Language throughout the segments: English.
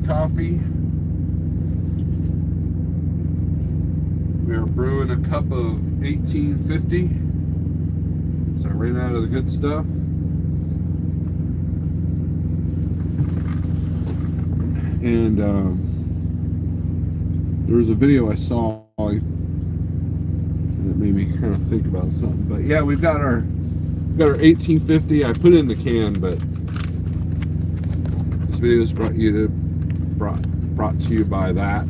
coffee. We are brewing a cup of 1850. So I ran out of the good stuff. And there was a video I saw that made me kind of think about something. But yeah, we've got our 1850. I put it in the can, but this video is brought to you by that.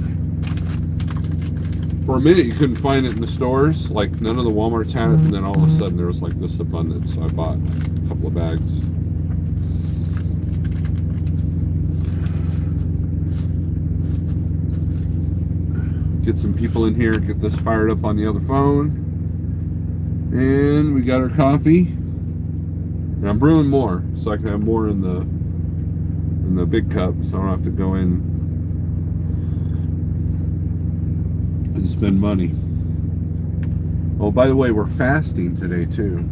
For a minute, you couldn't find it in the stores. Like, none of the Walmarts had it, and then all of a sudden there was like this abundance. So I bought a couple of bags. Get some people in here, get this fired up on the other phone. And we got our coffee. And I'm brewing more, so I can have more in the big cup, so I don't have to go in and spend money. Oh, by the way, we're fasting today too.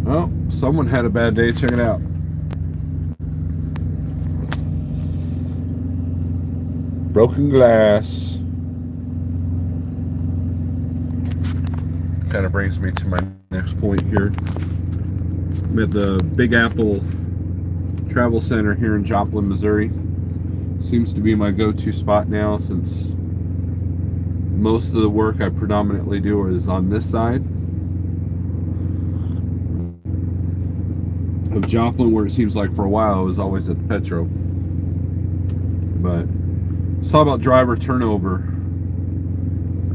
Oh, someone had a bad day. Check it out. Broken glass. Kind of brings me to my next point here. I'm at the Big Apple Travel Center here in Joplin, Missouri. Seems to be my go-to spot now, since most of the work I predominantly do is on this side of Joplin, where it seems like for a while I was always at the Petro. But let's talk about driver turnover.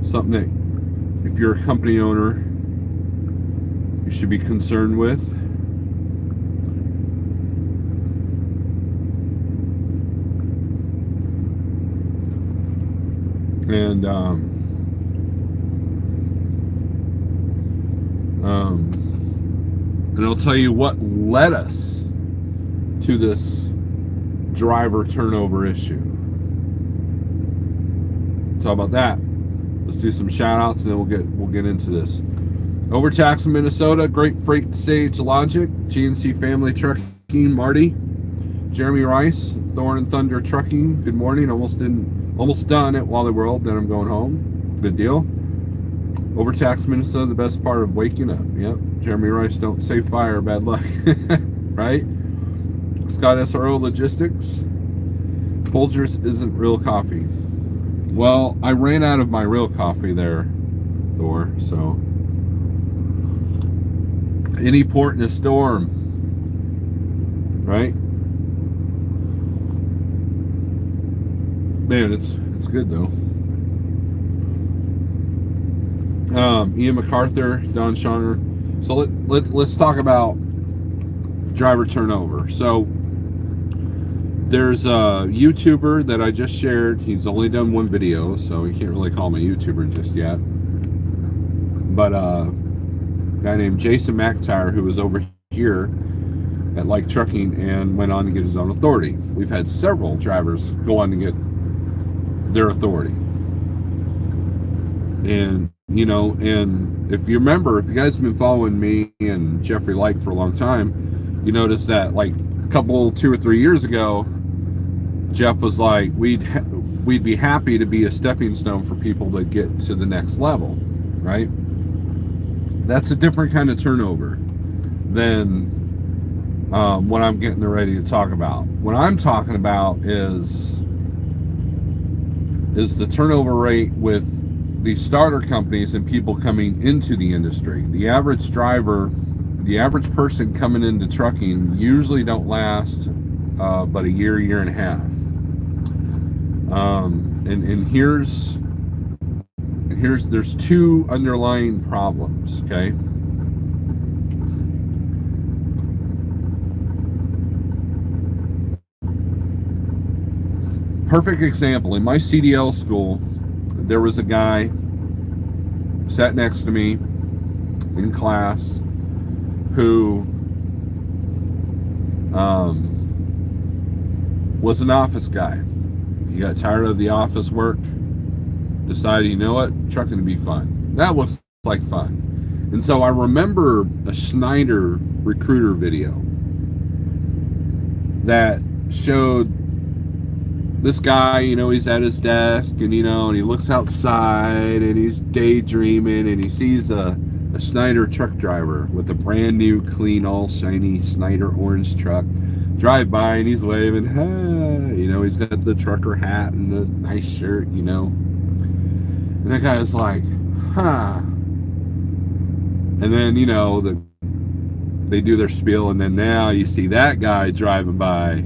Something that, if you're a company owner, you should be concerned with. And I'll tell you what led us to this driver turnover issue. Talk about that. Let's do some shout outs and then we'll get into this. Overtax in Minnesota, Great Freight Sage Logic, GNC Family Trucking, Marty, Jeremy Rice, Thorn and Thunder Trucking. Good morning. Almost done at Wally World. Then I'm going home. Good deal. Overtax Minnesota, the best part of waking up. Yep. Jeremy Rice, don't say fire, bad luck. Right? Scott SRO Logistics. Folgers isn't real coffee. Well, I ran out of my real coffee there, Thor, so. Any port in a storm, right? Man, it's good though. Ian MacArthur, Don Schauner. So let's talk about driver turnover. So there's a YouTuber that I just shared. He's only done one video, so you can't really call him a YouTuber just yet. But a guy named Jason McIntyre, who was over here at Like Trucking and went on to get his own authority. We've had several drivers go on to get their authority. And, you know, and if you remember, if you guys have been following me and Jeffrey Like for a long time, you notice that like a couple, 2 or 3 years ago, Jeff was like, we'd be happy to be a stepping stone for people to get to the next level, right? That's a different kind of turnover than what I'm getting ready to talk about. What I'm talking about is the turnover rate with the starter companies and people coming into the industry. The average driver, the average person coming into trucking usually don't last but a year and a half. And there's two underlying problems, okay? Perfect example, in my CDL school, there was a guy sat next to me in class who was an office guy. He got tired of the office work, decided, you know what, trucking would be fun. That looks like fun. And so I remember a Schneider recruiter video that showed this guy, he's at his desk, and and he looks outside and he's daydreaming, and he sees a Schneider truck driver with a brand new, clean, all shiny Schneider orange truck drive by, and he's waving, hey, he's got the trucker hat and the nice shirt, and that guy was like, huh. And then, they do their spiel, and then now you see that guy driving by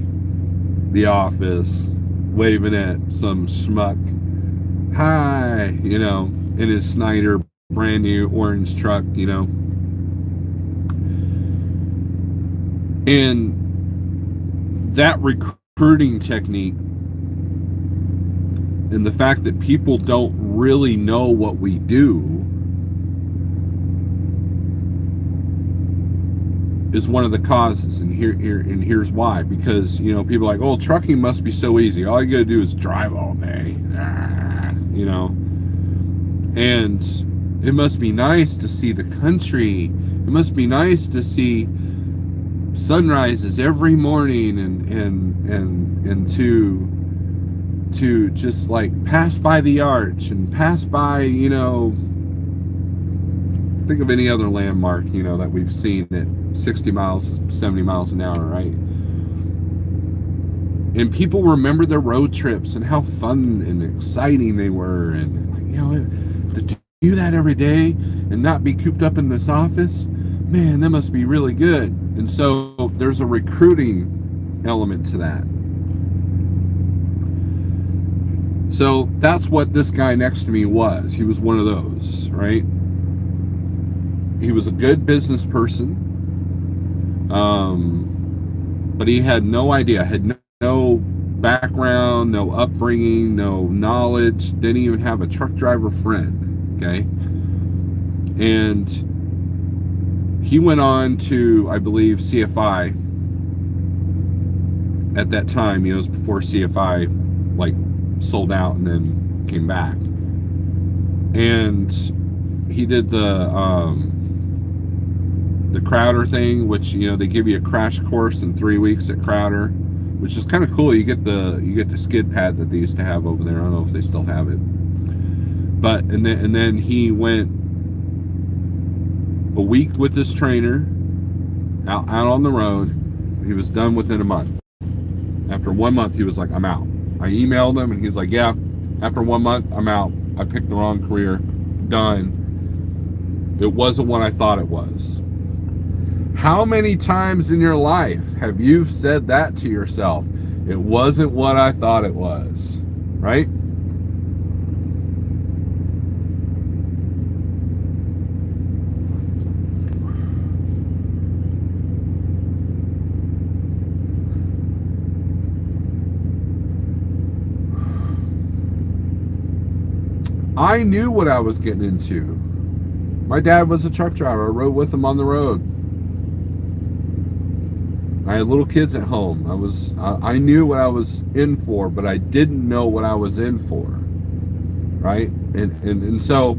the office, waving at some schmuck, hi, in his Snyder brand new orange truck, And that recruiting technique, and the fact that people don't really know what we do, is one of the causes. And here's why. Because people are like, oh, trucking must be so easy, all you gotta do is drive all day, and it must be nice to see the country, it must be nice to see sunrises every morning, and to just like pass by the arch and pass by, think of any other landmark, that we've seen at 60 miles, 70 miles an hour, right? And people remember their road trips and how fun and exciting they were, and to do that every day and not be cooped up in this office, man, that must be really good. And so there's a recruiting element to that. So that's what this guy next to me was. He was one of those, right? He was a good business person, but he had no idea, had no background, no upbringing, no knowledge, didn't even have a truck driver friend, okay? And he went on to, I believe, CFI at that time. It was before CFI like sold out and then came back. And he did the Crowder thing, which they give you a crash course in 3 weeks at Crowder, which is kind of cool. You get the skid pad that they used to have over there. I don't know if they still have it, but and then he went a week with this trainer out on the road. He was done within a month. After 1 month, he was like, I'm out. I emailed him, and he's like, yeah, after 1 month, I'm out. I picked the wrong career. Done. It wasn't what I thought it was. How many times in your life have you said that to yourself? It wasn't what I thought it was, right? I knew what I was getting into. My dad was a truck driver. I rode with him on the road. I had little kids at home. I knew what I was in for, but I didn't know what I was in for, right? And so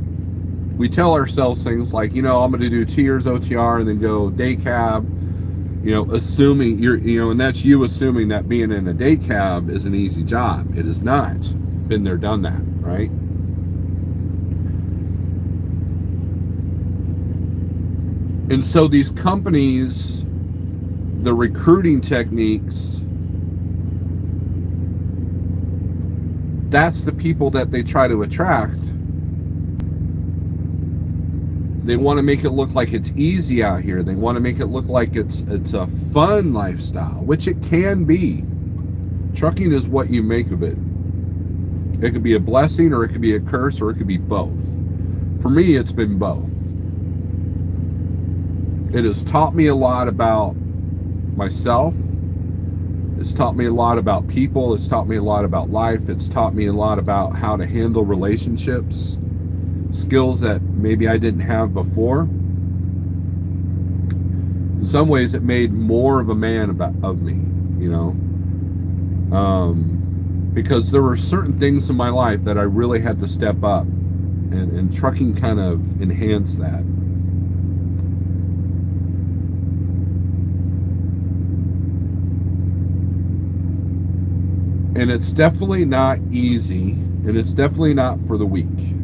we tell ourselves things like, I'm going to do 2 years OTR and then go day cab, assuming and that's you assuming that being in a day cab is an easy job. It is not. Been there, done that, right? And so these companies, the recruiting techniques, that's the people that they try to attract. They want to make it look like it's easy out here. They want to make it look like it's a fun lifestyle, which it can be. Trucking is what you make of it. It could be a blessing, or it could be a curse, or it could be both. For me, it's been both. It has taught me a lot about myself. It's taught me a lot about people. It's taught me a lot about life. It's taught me a lot about how to handle relationships, skills that maybe I didn't have before. In some ways, it made more of a man of me, because there were certain things in my life that I really had to step up, and trucking kind of enhanced that. and it's definitely not easy, and it's definitely not for the weak.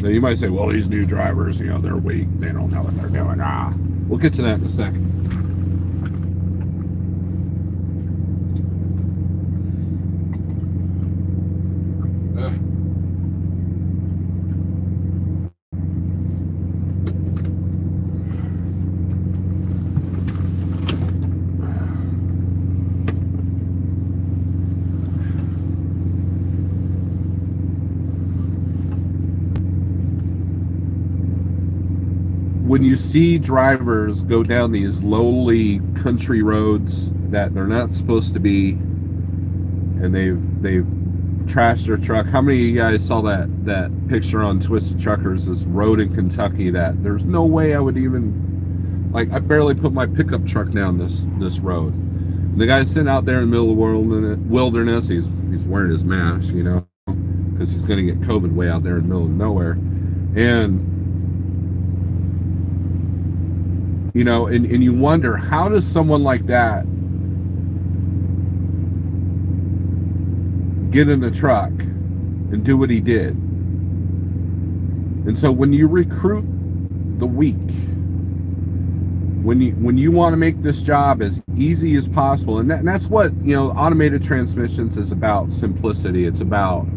Now you might say, well, these new drivers, they're weak. They don't know what they're doing. We'll get to that in a second. When you see drivers go down these lowly country roads that they're not supposed to be, and they've trashed their truck. How many of you guys saw that picture on Twisted Truckers, this road in Kentucky that there's no way I would even, like, I barely put my pickup truck down this road. And the guy's sitting out there in the middle of the wilderness. He's wearing his mask, because he's going to get COVID way out there in the middle of nowhere. And and you wonder, how does someone like that get in a truck and do what he did? And so when you recruit the weak, when you want to make this job as easy as possible, and that's what automated transmissions is about. Simplicity. It's about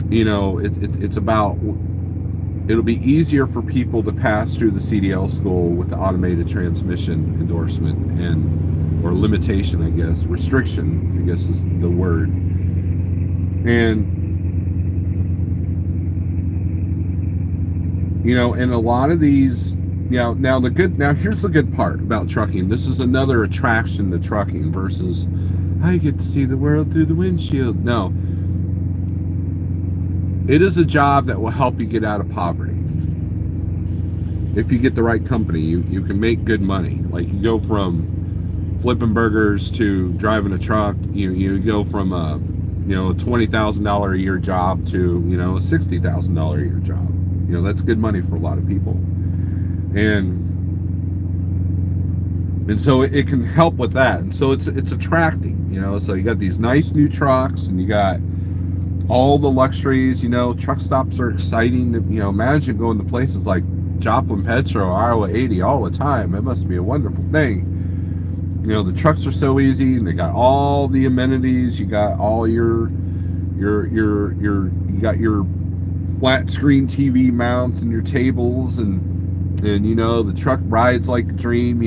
it's about, it'll be easier for people to pass through the CDL school with the automated transmission endorsement or limitation, I guess. Restriction, I guess, is the word. And and a lot of these, now here's the good part about trucking. This is another attraction to trucking versus, I get to see the world through the windshield. No. It is a job that will help you get out of poverty. If you get the right company, you can make good money. Like, you go from flipping burgers to driving a truck. You go from a $20,000 a year job to a $60,000 a year job. That's good money for a lot of people. And so it can help with that. And so it's attracting. So you got these nice new trucks, and you got all the luxuries. Truck stops are exciting. Imagine going to places like Joplin Petro, Iowa 80 all the time. It must be a wonderful thing. The trucks are so easy, and they got all the amenities. You got all your flat screen TV mounts and your tables, and the truck rides like a dream.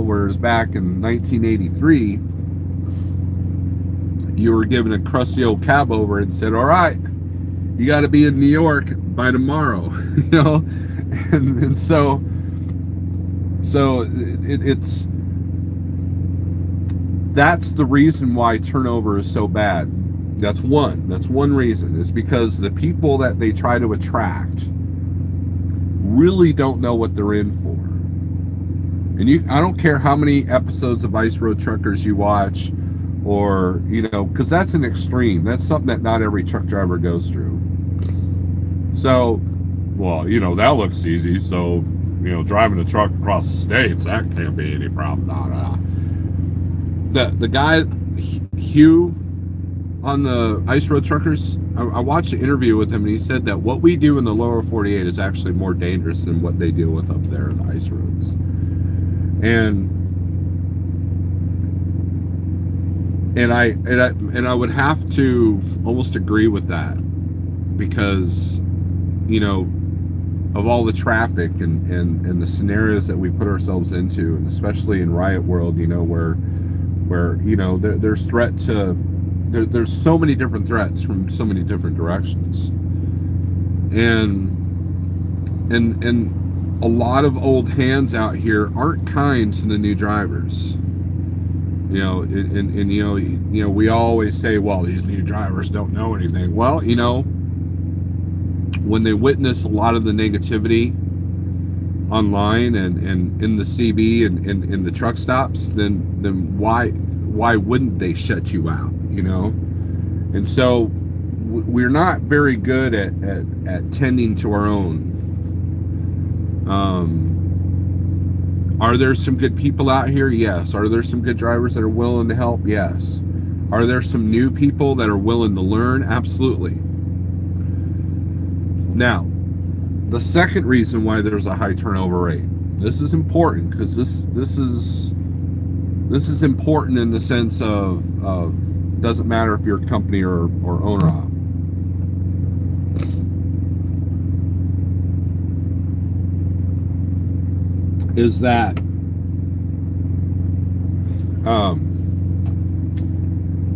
Whereas back in 1983, you were given a crusty old cab over and said, all right, you got to be in New York by tomorrow. and so it's that's the reason why turnover is so bad. That's one reason, is because the people that they try to attract really don't know what they're in for. And I don't care how many episodes of Ice Road Truckers you watch, or because that's an extreme. That's something that not every truck driver goes through. So, well, that looks easy. So, driving a truck across the states, that can't be any problem. The guy Hugh on the Ice Road Truckers, I watched an interview with him, and he said that what we do in the lower 48 is actually more dangerous than what they deal with up there in the ice roads. And I would have to almost agree with that, because of all the traffic and the scenarios that we put ourselves into, and especially in riot world, where there's threat to, there's so many different threats from so many different directions, and a lot of old hands out here aren't kind to the new drivers. We always say, well, these new drivers don't know anything. Well, when they witness a lot of the negativity online and in the CB and in the truck stops, then why wouldn't they shut you out? And so we're not very good at tending to our own. Are there some good people out here? Yes. Are there some good drivers that are willing to help? Yes. Are there some new people that are willing to learn? Absolutely. Now, the second reason why there's a high turnover rate. This is important because this is important in the sense of doesn't matter if you're a company or owner op. Is that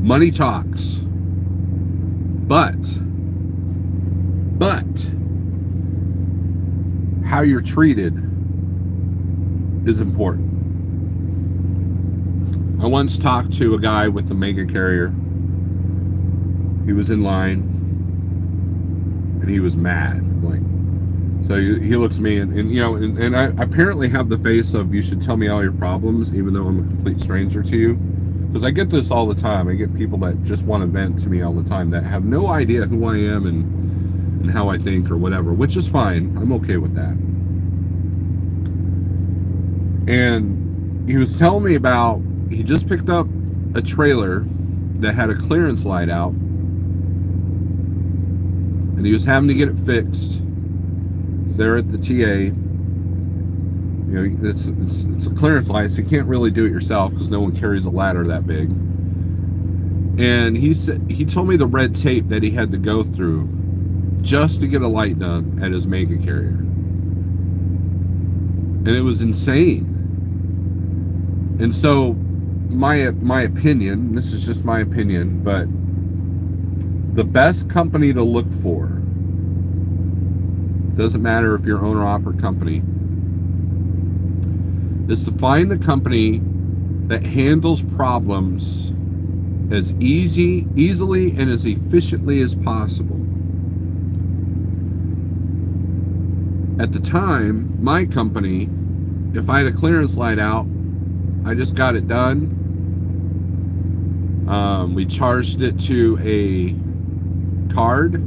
money talks, but how you're treated is important. I once talked to a guy with the mega carrier. He was in line and he was mad. Like, so he looks at me and you know, and I apparently have the face of, you should tell me all your problems, even though I'm a complete stranger to you. Because I get this all the time. I get people that just want to vent to me all the time that have no idea who I am and how I think or whatever, which is fine. I'm okay with that. And he was telling me about, he just picked up a trailer that had a clearance light out, and he was having to get it fixed. It's there at the TA. You know, it's a clearance light, so you can't really do it yourself because no one carries a ladder that big. And he told me the red tape that he had to go through just to get a light done at his mega carrier, and it was insane. And so, my opinion, this is just my opinion, but the best company to look for, doesn't matter if you're owner operator company, is to find the company that handles problems as easily and as efficiently as possible. At the time, my company, if I had a clearance light out, I just got it done. We charged it to a card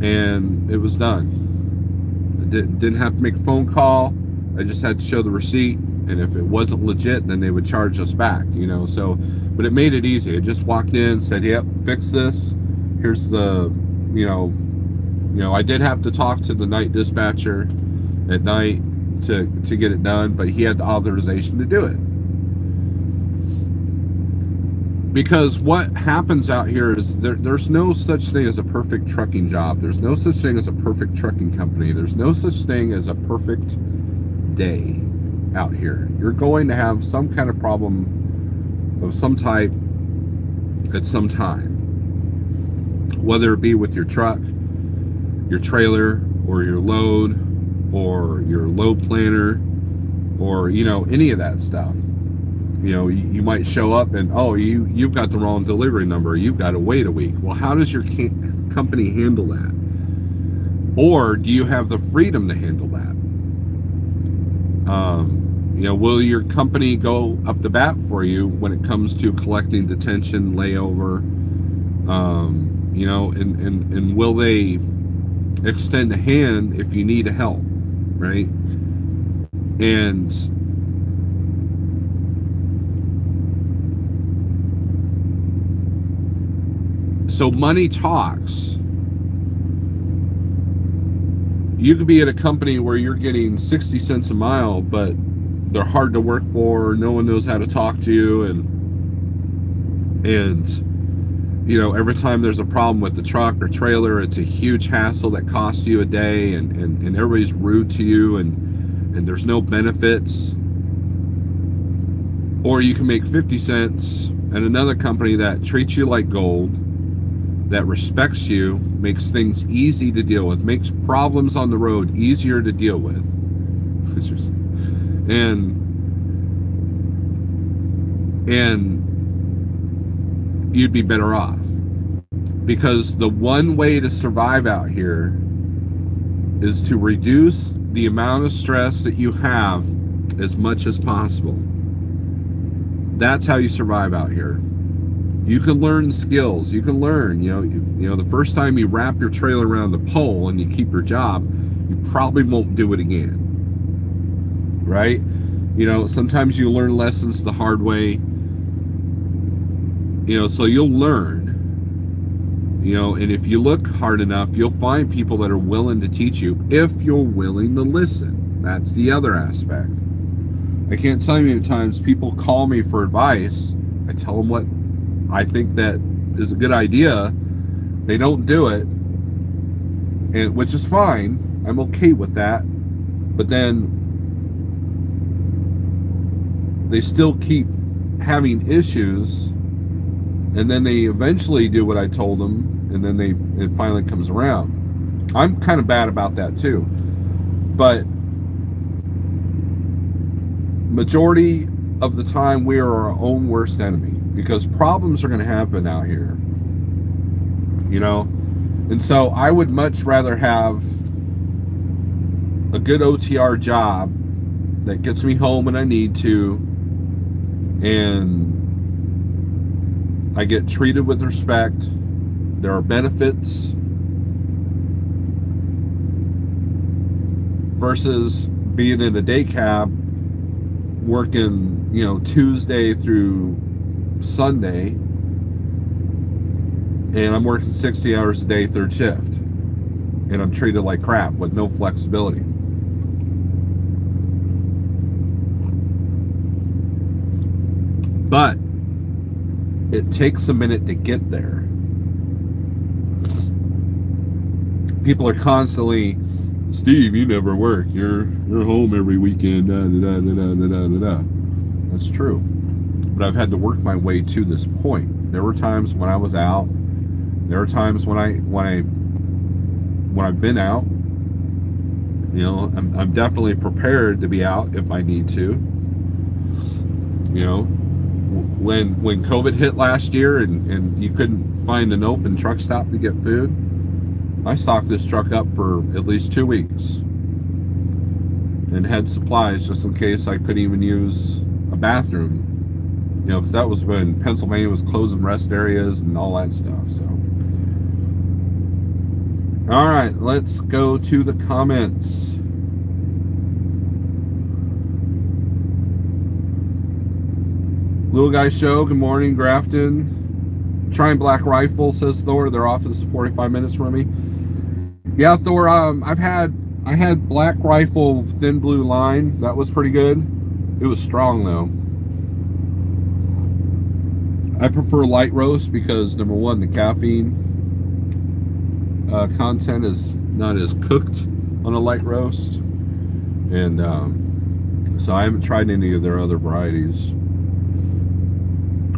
and it was done. I didn't have to make a phone call. I just had to show the receipt, and if it wasn't legit, then they would charge us back, you know. So, but it made it easy. I just walked in, said, "Yep, fix this. Here's the, you know, I did have to talk to the night dispatcher at night to get it done, but he had the authorization to do it." Because what happens out here is there's no such thing as a perfect trucking job. There's no such thing as a perfect trucking company. There's no such thing as a perfect day out here. You're going to have some kind of problem of some type at some time, whether it be with your truck, your trailer, or your load, or your load planner, or, you know, any of that stuff. You know, you might show up and, oh, you've got the wrong delivery number. You've got to wait a week. Well, how does your company handle that? Or do you have the freedom to handle that? You know, will your company go up the bat for you when it comes to collecting detention, layover? You know, and will they extend a hand if you need help, right? And so money talks. You could be at a company where you're getting 60 cents a mile, but they're hard to work for. No one knows how to talk to you, and you know, every time there's a problem with the truck or trailer, it's a huge hassle that costs you a day, and everybody's rude to you, and there's no benefits. Or you can make 50 cents at another company that treats you like gold, that respects you, makes things easy to deal with, makes problems on the road easier to deal with. And you'd be better off. Because the one way to survive out here is to reduce the amount of stress that you have as much as possible. That's how you survive out here. You can learn skills. You can learn, you know, the first time you wrap your trailer around the pole and you keep your job, you probably won't do it again. Right? You know, sometimes you learn lessons the hard way. So you'll learn, and if you look hard enough, you'll find people that are willing to teach you if you're willing to listen. That's the other aspect. I can't tell you how many times people call me for advice. I tell them what I think that is a good idea. They don't do it, and which is fine. I'm okay with that. But then they still keep having issues, and then they eventually do what I told them, and then it finally comes around. I'm kind of bad about that too. But majority of the time, we are our own worst enemy, because problems are going to happen out here. And so I would much rather have a good OTR job that gets me home when I need to, and I get treated with respect. There are benefits, versus being in a day cab working, Tuesday through Sunday, and I'm working 60 hours a day, third shift, and I'm treated like crap with no flexibility. But it takes a minute to get there. People are constantly, Steve, you never work. You're home every weekend. Da, da, da, da, da, da, da. That's true. But I've had to work my way to this point. There were times when I was out. There are times when I've been out. I'm definitely prepared to be out if I need to. When COVID hit last year and you couldn't find an open truck stop to get food, I stocked this truck up for at least 2 weeks and had supplies just in case I couldn't even use a bathroom. Because that was when Pennsylvania was closing rest areas and all that stuff. So, all right, let's go to the comments. Little Guy Show, good morning, Grafton. Trying Black Rifle, says Thor. Their office is 45 minutes from me. Yeah, Thor, I had Black Rifle Thin Blue Line. That was pretty good. It was strong, though. I prefer light roast because, number one, the caffeine content is not as cooked on a light roast. And so I haven't tried any of their other varieties.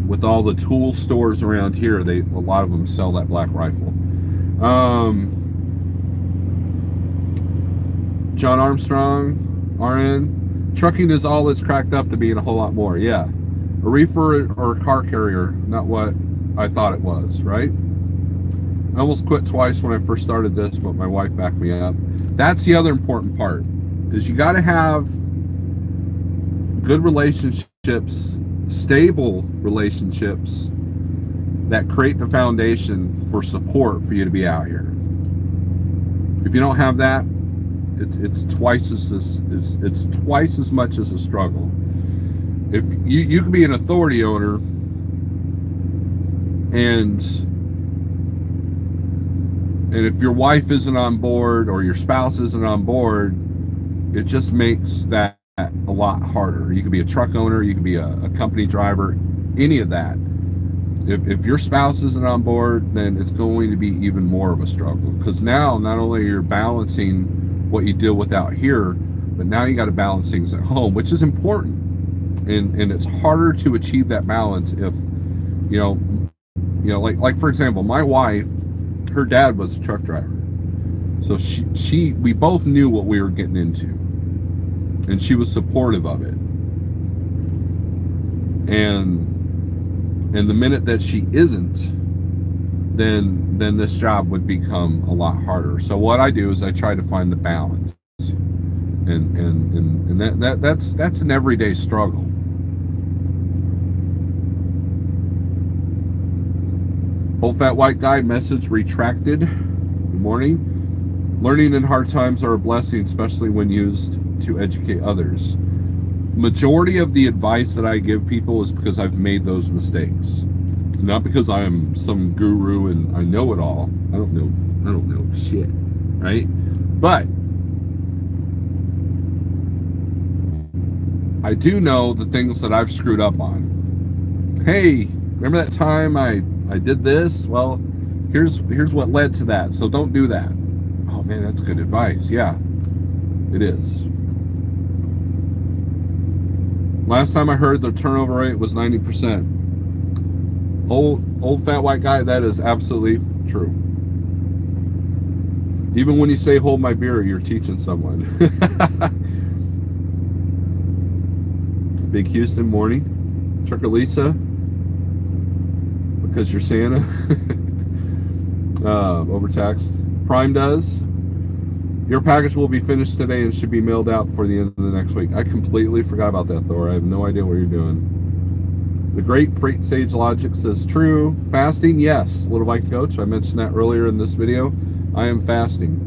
With all the tool stores around here, a lot of them sell that Black Rifle. John Armstrong, RN. Trucking is all it's cracked up to be and a whole lot more. Yeah. A reefer or a car carrier, not what I thought it was, right? I almost quit twice when I first started this, but my wife backed me up. That's the other important part, is you got to have good relationships, stable relationships that create the foundation for support for you to be out here. If you don't have that, it's twice as much as a struggle. If you can be an authority owner and if your wife isn't on board or your spouse isn't on board, it just makes that a lot harder. You could be a truck owner, you could be a company driver, any of that. If your spouse isn't on board, then it's going to be even more of a struggle, because now not only you're balancing what you deal with out here, but now you got to balance things at home, which is important. And it's harder to achieve that balance if like for example, my wife, her dad was a truck driver, so we both knew what we were getting into, and she was supportive of it. And the minute that she isn't, then this job would become a lot harder. So what I do is I try to find the balance, and that's an everyday struggle. Old Fat White Guy message retracted. Good morning. Learning in hard times are a blessing, especially when used to educate others. Majority of the advice that I give people is because I've made those mistakes. Not because I am some guru and I know it all. I don't know shit, right? But I do know the things that I've screwed up on. Hey, remember that time I did this? Well, here's what led to that. So don't do that. Oh man, that's good advice. Yeah, it is. Last time I heard the turnover rate was 90%. Old fat white guy, that is absolutely true. Even when you say hold my beer, you're teaching someone. Big Houston morning. Trick or Lisa. Because you're Santa. Overtaxed. Prime does. Your package will be finished today and should be mailed out for the end of the next week. I completely forgot about that, Thor. I have no idea what you're doing. The great Freight Sage Logic says true. Fasting, yes. Little Bike Coach, I mentioned that earlier in this video. I am fasting.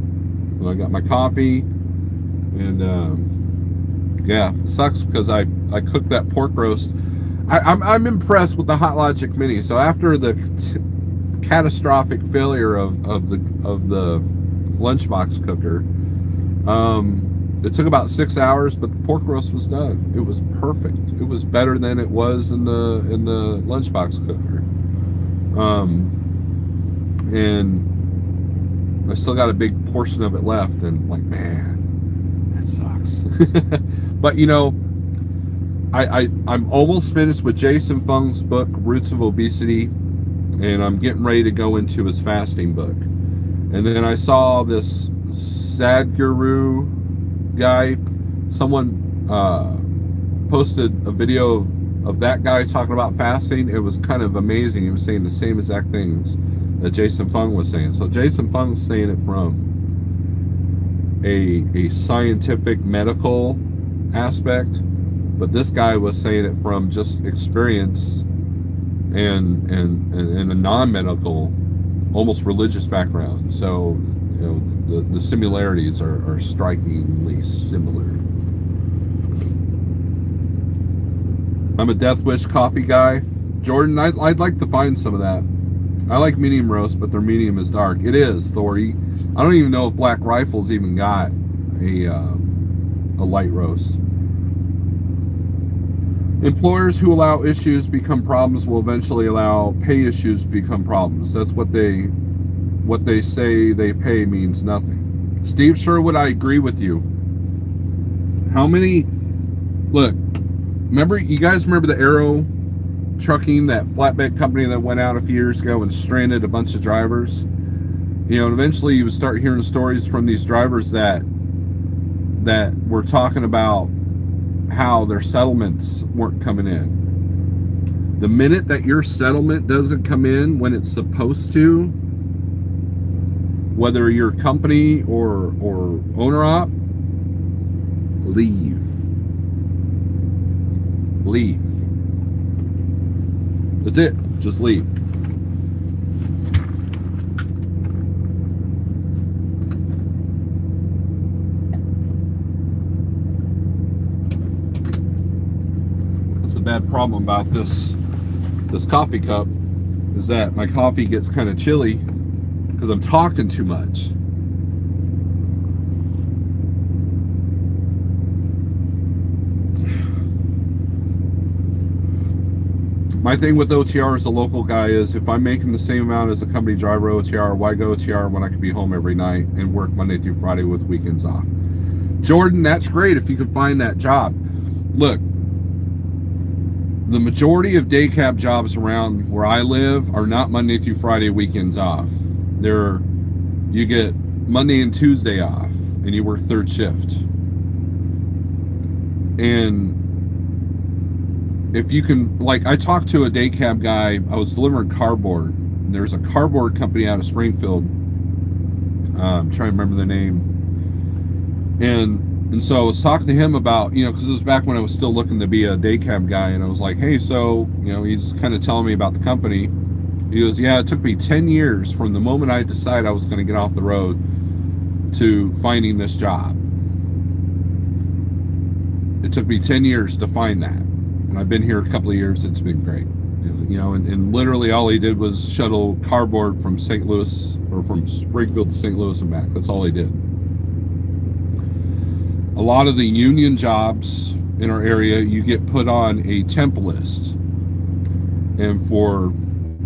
And I got my coffee. And yeah, it sucks because I cooked that pork roast. I'm impressed with the Hot Logic Mini. So after the catastrophic failure of the lunchbox cooker, it took about 6 hours, but the pork roast was done. It was perfect. It was better than it was in the lunchbox cooker. And I still got a big portion of it left, and like, man, that sucks. But you know, I'm almost finished with Jason Fung's book, Roots of Obesity, and I'm getting ready to go into his fasting book. And then I saw this Sadhguru guy. Someone posted a video of that guy talking about fasting. It was kind of amazing. He was saying the same exact things that Jason Fung was saying. So Jason Fung's saying it from a scientific medical aspect, but this guy was saying it from just experience and a non-medical, almost religious background. So you know, the similarities are strikingly similar. I'm a Death Wish coffee guy. Jordan, I'd like to find some of that. I like medium roast, but their medium is dark. It is, Thori. I don't even know if Black Rifle's even got a light roast. Employers who allow issues become problems will eventually allow pay issues to become problems. That's what they say they pay means nothing. Steve Sherwood, I agree with you. How many, look, you guys remember the Aero Trucking, that flatbed company that went out a few years ago and stranded a bunch of drivers? You know, and eventually you would start hearing stories from these drivers that were talking about how their settlements weren't coming in. The minute that your settlement doesn't come in when it's supposed to, whether you're company or owner op, leave. That's it. Just leave. That's the bad problem about this coffee cup, is that my coffee gets kind of chilly because I'm talking too much. My thing with OTR as a local guy is, if I'm making the same amount as a company driver OTR, why go OTR when I can be home every night and work Monday through Friday with weekends off? Jordan, that's great if you could find that job. Look, the majority of day cab jobs around where I live are not Monday through Friday, weekends off. You get Monday and Tuesday off, and you work third shift. And if you can, like, I talked to a day cab guy. I was delivering cardboard. And there's a cardboard company out of Springfield. I'm trying to remember the name. And so I was talking to him about, you know, because it was back when I was still looking to be a day cab guy. And I was like, hey, so, you know, he's kind of telling me about the company. He goes, yeah, it took me 10 years from the moment I decided I was going to get off the road to finding this job. It took me 10 years to find that. And I've been here a couple of years. It's been great. And literally all he did was shuttle cardboard from St. Louis or from Springfield to St. Louis and back. That's all he did. A lot of the union jobs in our area, you get put on a temp list. And for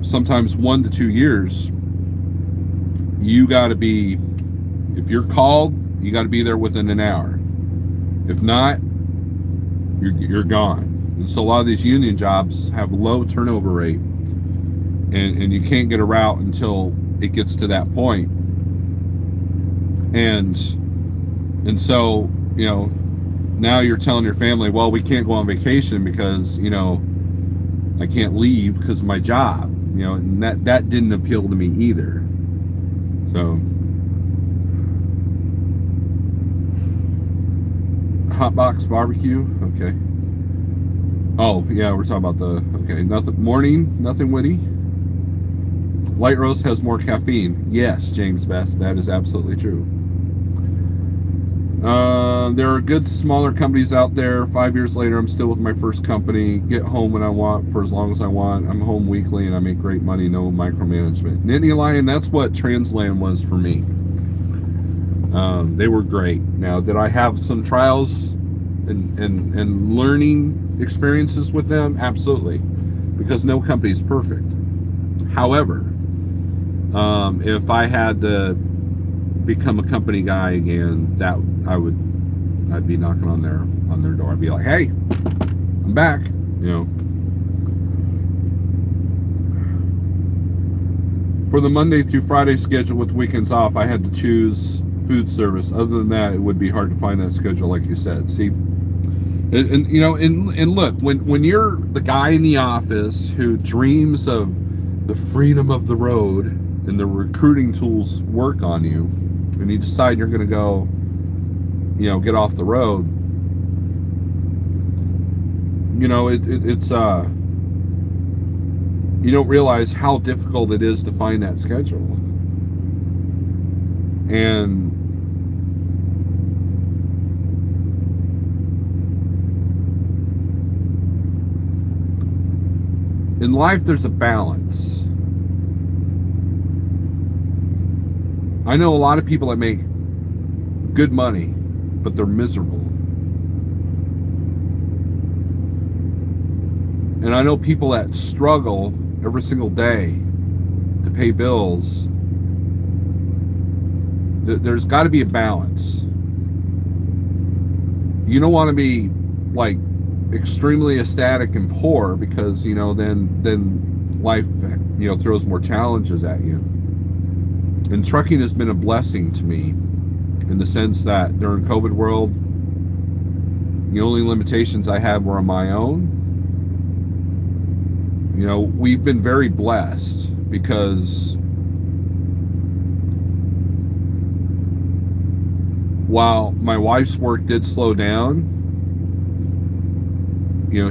sometimes 1 to 2 years, you got to be, if you're called, you got to be there within an hour. If not, you're gone. And so a lot of these union jobs have low turnover rate, and you can't get a route until it gets to that point. And so, now you're telling your family, well, we can't go on vacation because, I can't leave because of my job, and that didn't appeal to me either. So, hot box barbecue, okay. Oh, yeah, we're talking about nothing witty. Light roast has more caffeine. Yes, James Best, that is absolutely true. There are good smaller companies out there. 5 years later, I'm still with my first company. Get home when I want for as long as I want. I'm home weekly and I make great money. No micromanagement. Nittany Lion, that's what Transland was for me. They were great. Now, did I have some trials and learning experiences with them? Absolutely, because no company is perfect. However, if I had to become a company guy again, that I'd be knocking on their door. I'd be like, hey, I'm back. For the Monday through Friday schedule with weekends off, I had to choose food service. Other than that, it would be hard to find that schedule, like you said. See, and look, when you're the guy in the office who dreams of the freedom of the road and the recruiting tools work on you, and you decide you're going to go, get off the road, it's you don't realize how difficult it is to find that schedule. And in life, there's a balance. I know a lot of people that make good money, but they're miserable. And I know people that struggle every single day to pay bills. There's got to be a balance. You don't want to be like extremely ecstatic and poor, because then life throws more challenges at you. And trucking has been a blessing to me, in the sense that during COVID world, the only limitations I had were on my own. We've been very blessed, because while my wife's work did slow down,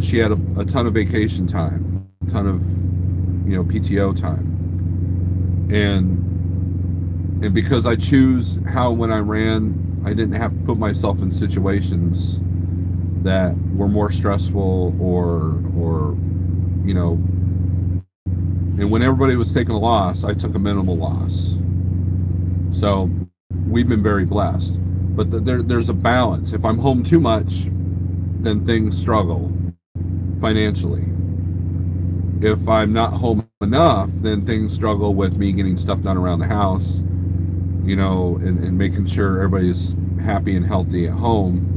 she had a ton of vacation time, a ton of PTO time, and because I choose when I ran, I didn't have to put myself in situations that were more stressful or and when everybody was taking a loss, I took a minimal loss. So we've been very blessed, but there's a balance. If I'm home too much, then things struggle financially. If I'm not home enough, then things struggle with me getting stuff done around the house, and making sure everybody's happy and healthy at home.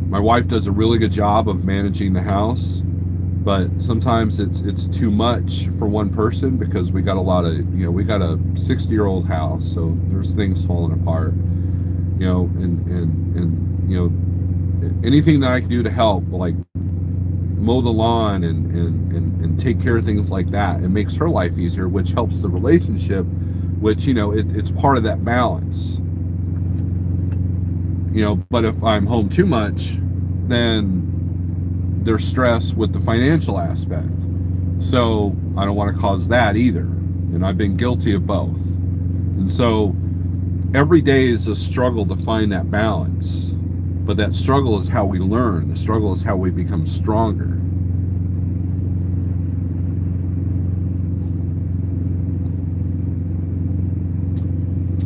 My wife does a really good job of managing the house, but sometimes it's too much for one person, because we got a 60-year-old house, so there's things falling apart, and anything that I can do to help, like mow the lawn and take care of things like that, it makes her life easier, which helps the relationship, which it's part of that balance. But if I'm home too much, then there's stress with the financial aspect, so I don't want to cause that either, and I've been guilty of both. And so every day is a struggle to find that balance. But that struggle is how we learn. The struggle is how we become stronger.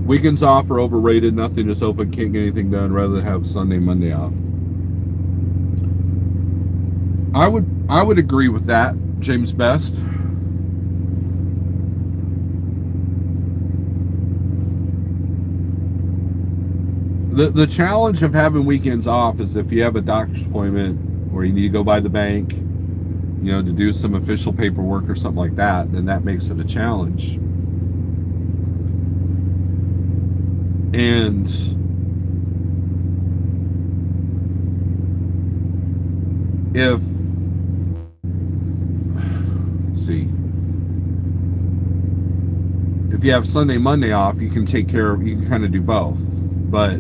Weekends off are overrated. Nothing is open. Can't get anything done. Rather have Sunday, Monday off. I would agree with that, James Best. The challenge of having weekends off is if you have a doctor's appointment or you need to go by the bank, to do some official paperwork or something like that, then that makes it a challenge. And if, let's see, if you have Sunday, Monday off, you can kind of do both. But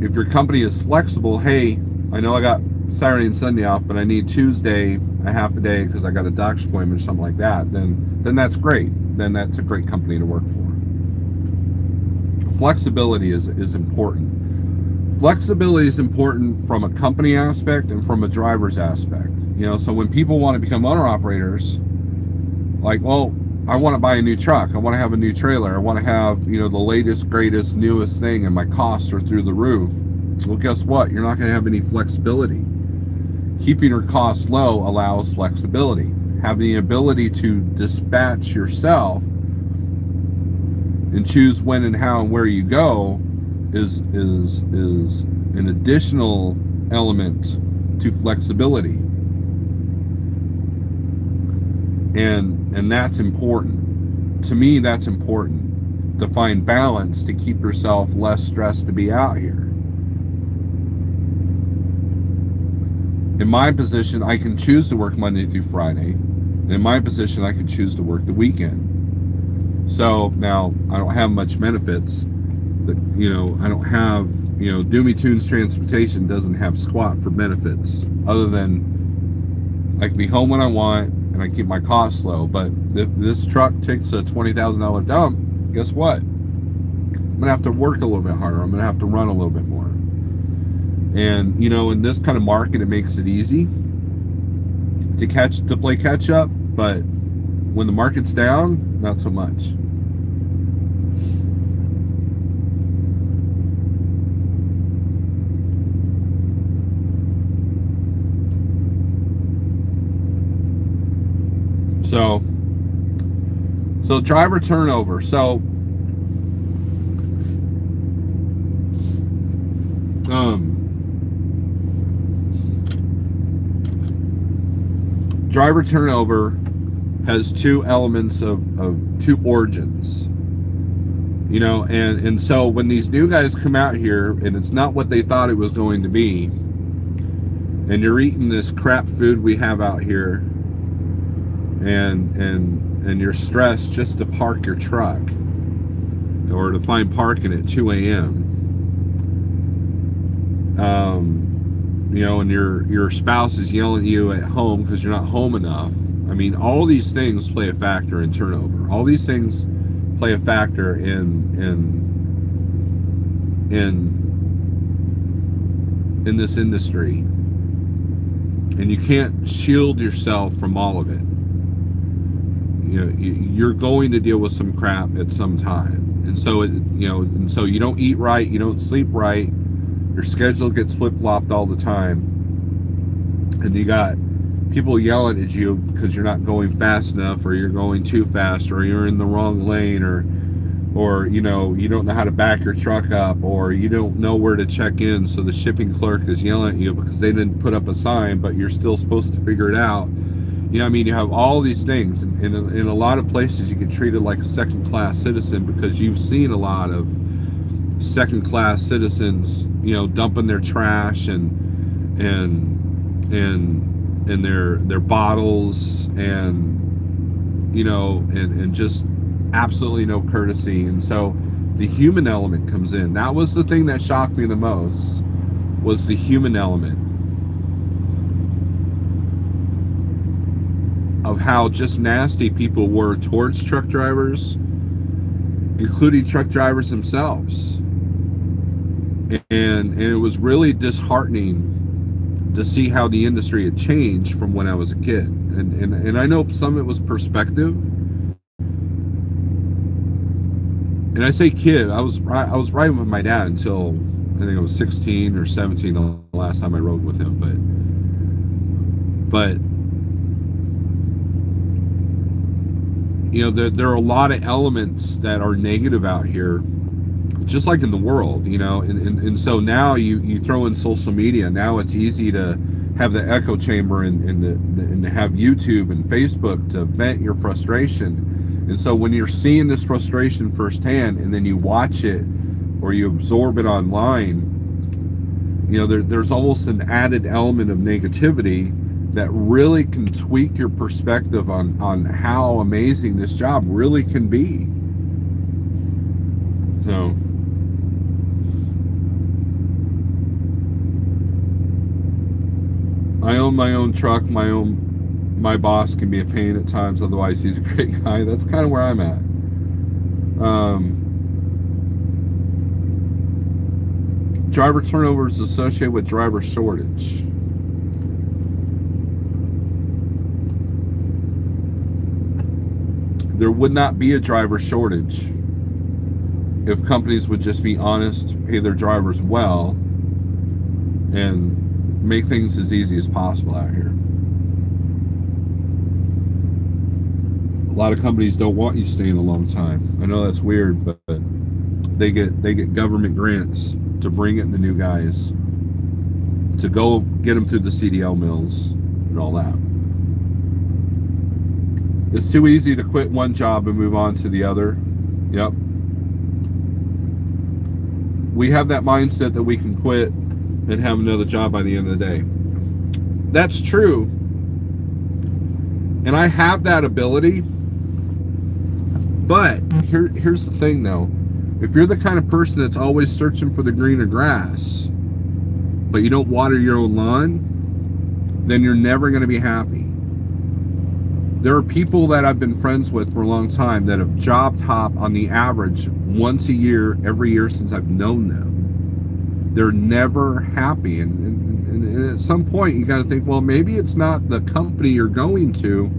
if your company is flexible, hey, I know I got Saturday and Sunday off, but I need Tuesday a half a day because I got a doctor's appointment or something like that, then that's great. Then that's a great company to work for. Flexibility is important. Flexibility is important from a company aspect and from a driver's aspect. So when people want to become owner operators, like, well, I want to buy a new truck. I want to have a new trailer. I want to have, the latest, greatest, newest thing, and my costs are through the roof. Well, guess what? You're not going to have any flexibility. Keeping your costs low allows flexibility. Having the ability to dispatch yourself and choose when and how and where you go is an additional element to flexibility. And that's important. To me, that's important. To find balance, to keep yourself less stressed to be out here. In my position, I can choose to work Monday through Friday. In my position, I can choose to work the weekend. So now I don't have much benefits. But, I don't have, Doomytunestransport doesn't have squat for benefits other than I can be home when I want and I keep my costs low. But if this truck takes a $20,000 dump, guess what? I'm going to have to work a little bit harder. I'm going to have to run a little bit more. And, in this kind of market, it makes it easy to play catch up. But when the market's down, not so much. So driver turnover. So driver turnover has two elements of two origins, and so when these new guys come out here and it's not what they thought it was going to be, and you're eating this crap food we have out here, and you're stressed just to park your truck or to find parking at 2 a.m. And your spouse is yelling at you at home because you're not home enough. I mean, all these things play a factor in turnover. All these things play a factor in this industry, and you can't shield yourself from all of it. You're going to deal with some crap at some time, and so so you don't eat right, you don't sleep right, your schedule gets flip-flopped all the time, and you got people yelling at you because you're not going fast enough, or you're going too fast, or you're in the wrong lane, or you don't know how to back your truck up, or you don't know where to check in, so the shipping clerk is yelling at you because they didn't put up a sign, but you're still supposed to figure it out. You have all these things, and in a lot of places you get treated like a second-class citizen because you've seen a lot of second-class citizens, dumping their trash and their bottles and just absolutely no courtesy. And so the human element comes in. That was the thing that shocked me the most, was the human element of how just nasty people were towards truck drivers, including truck drivers themselves. And it was really disheartening to see how the industry had changed from when I was a kid. And I know some of it was perspective, And I say kid, I was riding with my dad until I think I was 16 or 17 the last time I rode with him. But you know, there are a lot of elements that are negative out here, just like in the world, you know. And so now you throw in social media. Now it's easy to have the echo chamber and to have YouTube and Facebook to vent your frustration. And so when you're seeing this frustration firsthand and then you watch it or you absorb it online, you know, there's almost an added element of negativity that really can tweak your perspective on how amazing this job really can be. So I own my own truck, my boss can be a pain at times, otherwise he's a great guy. That's kind of where I'm at. Driver turnover is associated with driver shortage. There would not be a driver shortage if companies would just be honest, pay their drivers well, and make things as easy as possible out here. A lot of companies don't want you staying a long time. I know that's weird, but they get government grants to bring in the new guys to go get them through the CDL mills and all that. It's too easy to quit one job and move on to the other. Yep. We have that mindset that we can quit and have another job by the end of the day. That's true. And I have that ability. But here's the thing though. If you're the kind of person that's always searching for the greener grass, but you don't water your own lawn, then you're never going to be happy. There are people that I've been friends with for a long time that have job hop on the average once a year, every year since I've known them. They're never happy. And at some point you got to think, well, maybe it's not the company you're going to.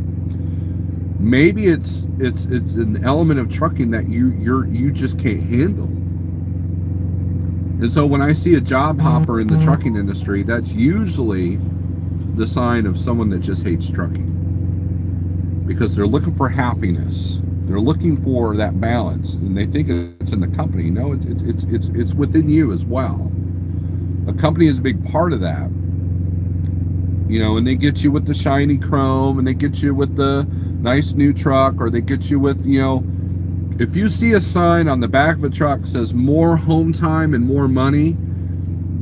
Maybe it's an element of trucking that you just can't handle. And so when I see a job hopper in the trucking industry, that's usually the sign of someone that just hates trucking. Because they're looking for happiness, they're looking for that balance, and they think it's in the company. No, it's within you as well. A company is a big part of that, you know. And they get you with the shiny chrome, and they get you with the nice new truck, or they get you with, you know, if you see a sign on the back of a truck that says more home time and more money,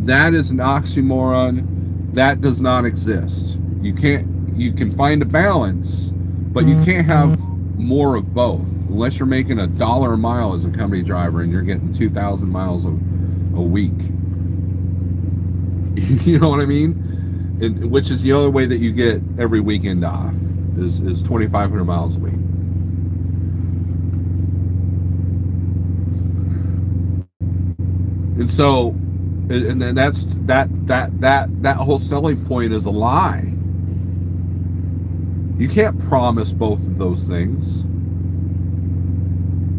that is an oxymoron. That does not exist. You can find a balance, but you can't have more of both unless you're making $1 a mile as a company driver and you're getting 2,000 miles a week. You know what I mean? And, which is the only way that you get every weekend off is 2,500 miles a week. And so, and then that's that whole selling point is a lie. You can't promise both of those things.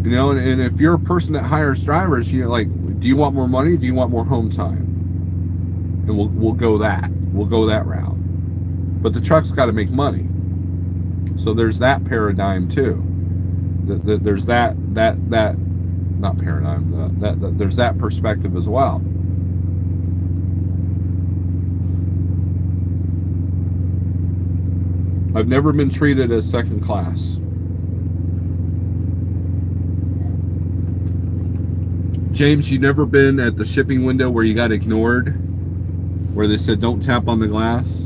You know, and if you're a person that hires drivers, you're like, do you want more money? Do you want more home time? And we'll go that. We'll go that route. But the truck's got to make money. So there's that paradigm too. There's that not paradigm. That there's that perspective as well. I've never been treated as second class. James, you never been at the shipping window where you got ignored? Where they said don't tap on the glass?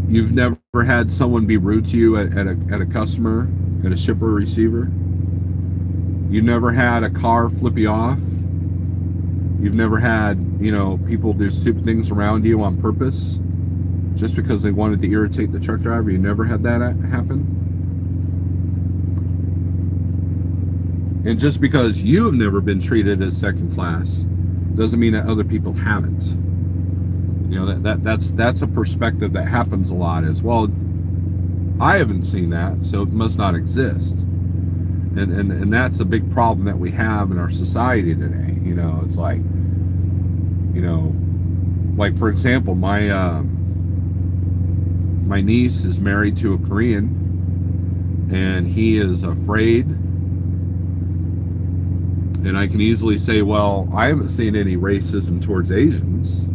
You've never had someone be rude to you at a customer, at a shipper or receiver? You never had a car flip you off? You've never had, you know, people do stupid things around you on purpose just because they wanted to irritate the truck driver? You never had that happen? And just because you have never been treated as second class doesn't mean that other people haven't. You know, that's a perspective that happens a lot as well. I haven't seen that, so it must not exist. And that's a big problem that we have in our society today. You know, it's like, you know, like for example, my niece is married to a Korean, and he is afraid. And I can easily say, well, I haven't seen any racism towards Asians,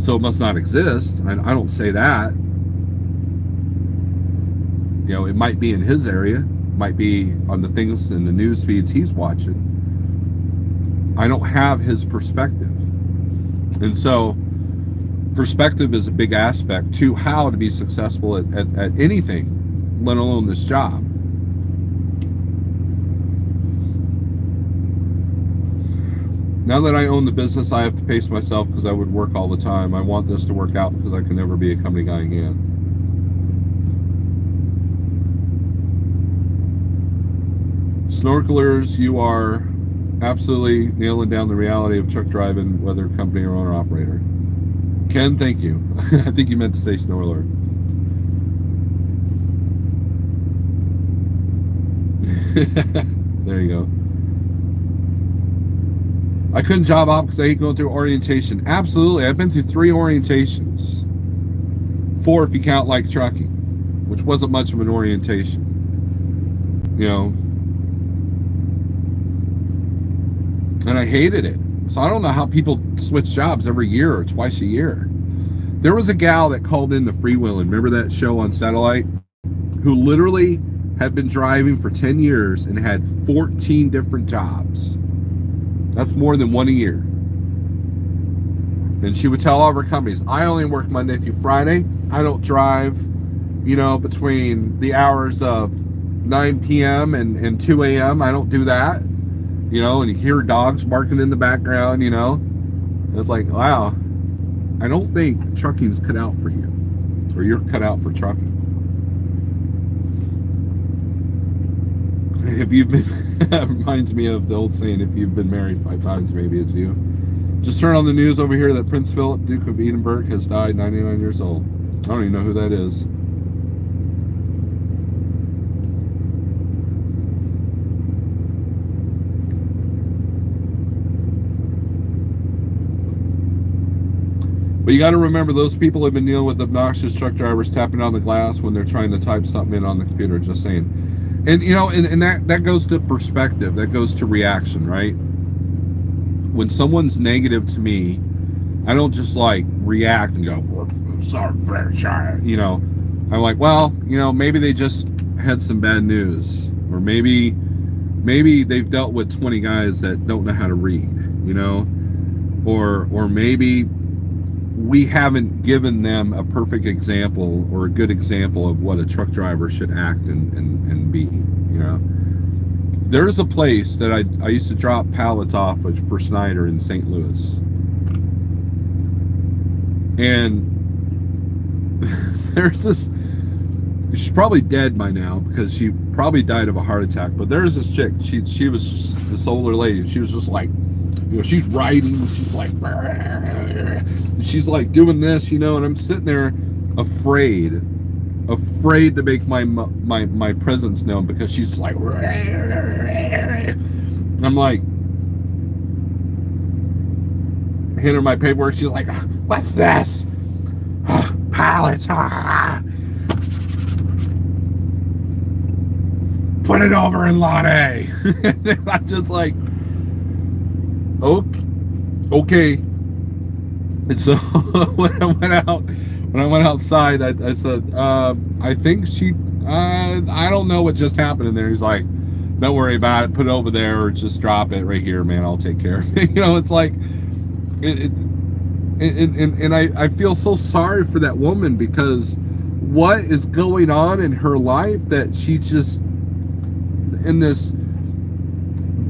so it must not exist. I don't say that. You know, it might be in his area, might be on the things in the news feeds he's watching. I don't have his perspective. And so perspective is a big aspect to how to be successful at anything, let alone this job. Now that I own the business, I have to pace myself because I would work all the time. I want this to work out because I can never be a company guy again. Snorkelers, you are absolutely nailing down the reality of truck driving, whether company or owner operator. Ken, thank you. I think you meant to say Snorelord. There you go. I couldn't job hop because I hate going through orientation. Absolutely. I've been through 3 orientations. 4 if you count like trucking, which wasn't much of an orientation. You know, and I hated it. So I don't know how people switch jobs every year or twice a year. There was a gal that called in the freewheeling. Remember that show on satellite? Who literally had been driving for 10 years and had 14 different jobs. That's more than 1 a year. And she would tell all of her companies, I only work Monday through Friday. I don't drive, you know, between the hours of 9 p.m. and 2 a.m. I don't do that. You know, and you hear dogs barking in the background, you know. And it's like, wow, I don't think trucking's cut out for you. Or you're cut out for trucking. If you've been, that reminds me of the old saying, if you've been married 5 times, maybe it's you. Just turn on the news over here that Prince Philip, Duke of Edinburgh, has died 99 years old. I don't even know who that is. But you got to remember, those people have been dealing with obnoxious truck drivers tapping on the glass when they're trying to type something in on the computer, just saying. And, you know, and that goes to perspective. That goes to reaction, right? When someone's negative to me, I don't just, like, react and go, sorry, you know. I'm like, well, you know, maybe they just had some bad news. Or maybe they've dealt with 20 guys that don't know how to read, you know. Or maybe we haven't given them a perfect example or a good example of what a truck driver should act and be, you know. There's a place that I used to drop pallets off for Snyder in St. Louis. And there's this, she's probably dead by now because she probably died of a heart attack, but there's this chick, she was just this older lady, and she was just like, you know, she's writing, she's like, and she's like doing this, you know, and I'm sitting there afraid to make my presence known because she's like, and I'm like, hand her my paperwork, she's like, what's this? Pallets. Put it over in lot A. I'm just like, okay. And so when I went outside, I said, I think I don't know what just happened in there. He's like, don't worry about it. Put it over there or just drop it right here, man. I'll take care of it. You know, it's like, and I feel so sorry for that woman because what is going on in her life that she just in this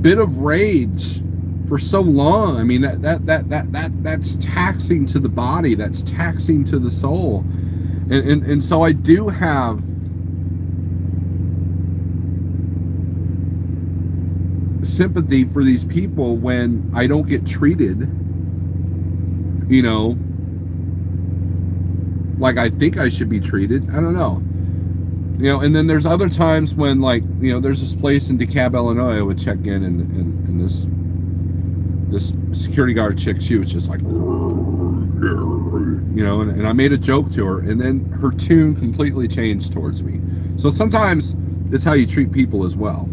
bit of rage for so long. I mean, that's taxing to the body, that's taxing to the soul. And so I do have sympathy for these people when I don't get treated, you know, like I think I should be treated. I don't know. And then there's other times when, like, there's this place in DeKalb, Illinois. I would check in, and this security guard chick, she was just like, and I made a joke to her, and then her tune completely changed towards me. So sometimes it's how you treat people as well.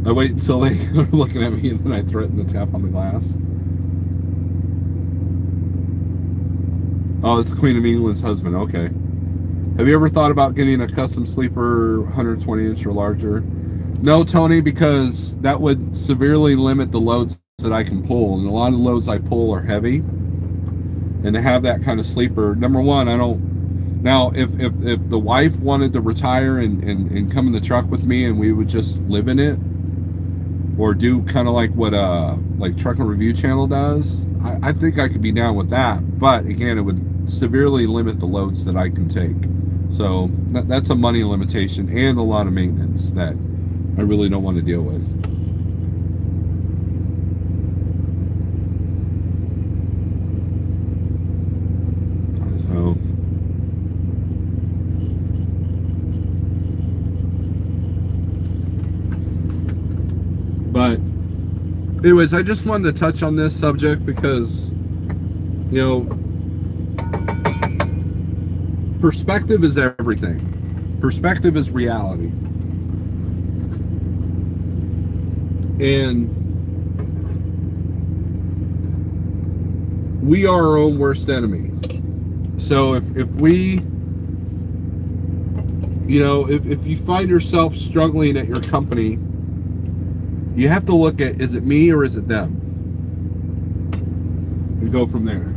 I wait until they are looking at me, and then I threaten to tap on the glass. Oh, it's the Queen of England's husband. Okay. Have you ever thought about getting a custom sleeper 120 inch or larger? No, Tony, because that would severely limit the loads that I can pull. And a lot of the loads I pull are heavy. And to have that kind of sleeper, number one, I don't. Now, if the wife wanted to retire and come in the truck with me and we would just live in it, or do kind of like what like Trucking Review Channel does, I think I could be down with that. But again, it would severely limit the loads that I can take. So that's a money limitation and a lot of maintenance that I really don't want to deal with. So, but anyways, I just wanted to touch on this subject because, perspective is everything. Perspective is reality. And we are our own worst enemy. So if we, if you find yourself struggling at your company, you have to look at, is it me or is it them? And go from there.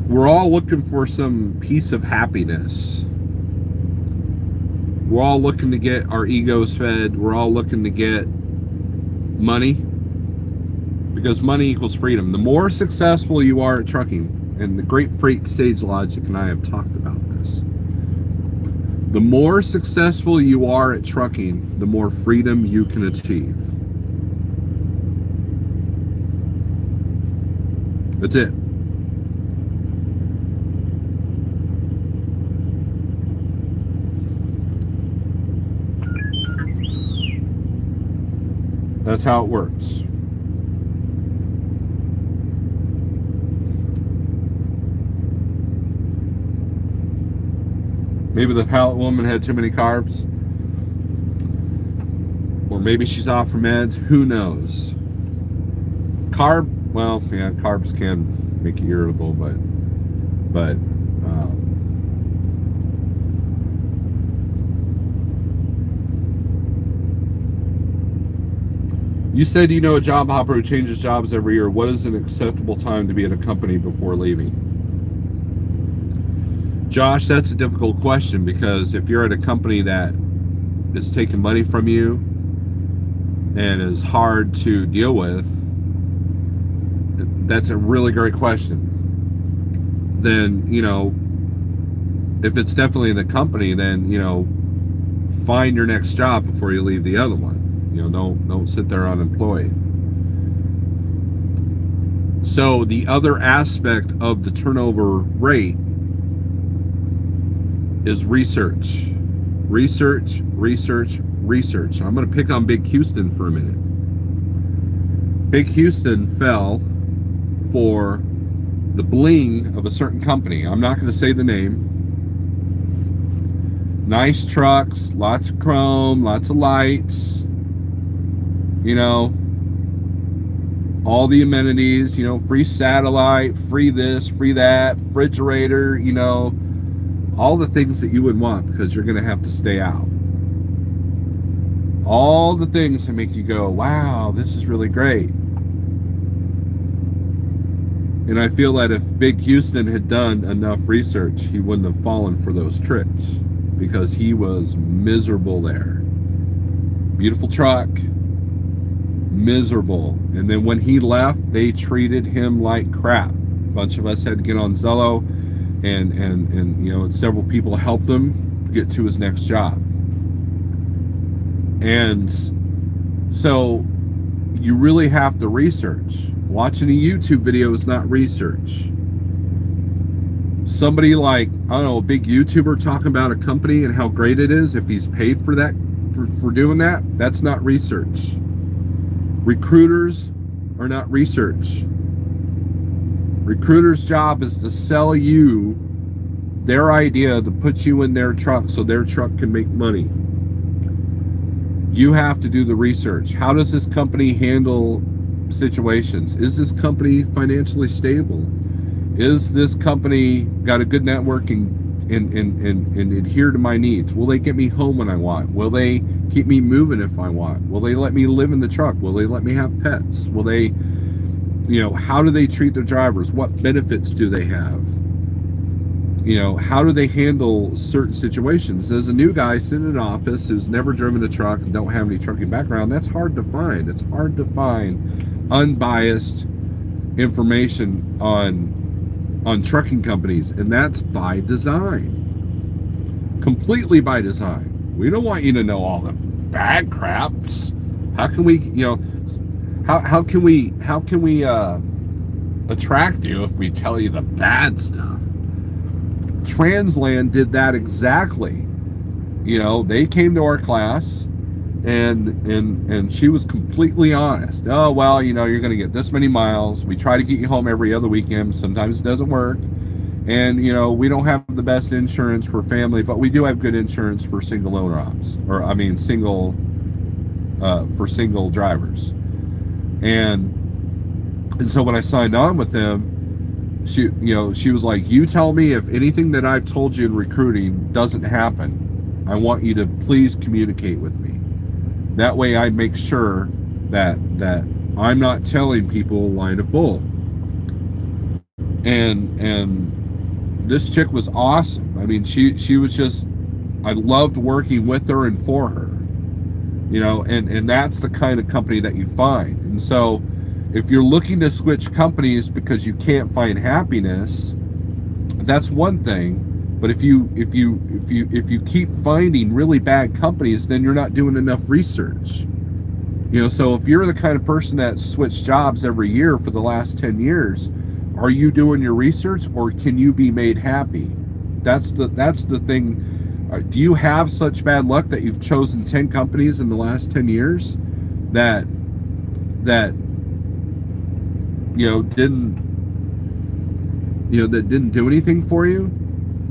We're all looking for some piece of happiness. We're all looking to get our egos fed. We're all looking to get money, because money equals freedom. The more successful you are at trucking, and the great freight sage logic and I have talked about this, the more successful you are at trucking, the more freedom you can achieve. That's it. That's how it works. Maybe the pallet woman had too many carbs. Or maybe she's off her meds. Who knows? Carbs can make you irritable, but you said a job hopper who changes jobs every year. What is an acceptable time to be at a company before leaving? Josh, that's a difficult question, because if you're at a company that is taking money from you and is hard to deal with, that's a really great question. Then, if it's definitely the company, then, find your next job before you leave the other one. Don't sit there unemployed. So the other aspect of the turnover rate is research. Research. I'm going to pick on Big Houston for a minute. Big Houston fell for the bling of a certain company. I'm not going to say the name. Nice trucks, lots of chrome, lots of lights. All the amenities, free satellite, free this, free that, refrigerator, all the things that you would want, because you're going to have to stay out. All the things that make you go, wow, this is really great. And I feel that if Big Houston had done enough research, he wouldn't have fallen for those tricks, because he was miserable there. Beautiful truck, miserable. And then when he left, they treated him like crap. A bunch of us had to get on Zello, and several people helped him, get to his next job. And so you really have to research. Watching a YouTube video is not research. Somebody like, I don't know, a big YouTuber talking about a company and how great it is, if he's paid for that, for doing that, that's not research. Recruiters are not research. Recruiter's job is to sell you their idea, to put you in their truck so their truck can make money. You have to do the research. How does this company handle situations? Is this company financially stable? Is this company got a good network and adhere to my needs? Will they get me home when I want? Will they keep me moving if I want? Will they let me live in the truck? Will they let me have pets? Will they, how do they treat their drivers? What benefits do they have? How do they handle certain situations? As a new guy sitting in an office who's never driven a truck and don't have any trucking background, that's hard to find. It's hard to find unbiased information on trucking companies, and that's by design. Completely by design. We don't want you to know all the bad craps. How can we, how can we attract you if we tell you the bad stuff? Transland did that exactly. They came to our class and she was completely honest. Oh, well, you're going to get this many miles. We try to get you home every other weekend. Sometimes it doesn't work. And, we don't have the best insurance for family, but we do have good insurance for single owner ops, for single drivers. And so when I signed on with them, she was like, you tell me if anything that I've told you in recruiting doesn't happen. I want you to please communicate with me. That way I make sure that I'm not telling people a line of bull. And this chick was awesome. I mean, she was just, I loved working with her and for her. And that's the kind of company that you find. And so if you're looking to switch companies because you can't find happiness, that's one thing. But if you keep finding really bad companies, then you're not doing enough research. So if you're the kind of person that switched jobs every year for the last 10 years, are you doing your research, or can you be made happy? That's the thing. Do you have such bad luck that you've chosen 10 companies in the last 10 years that didn't do anything for you?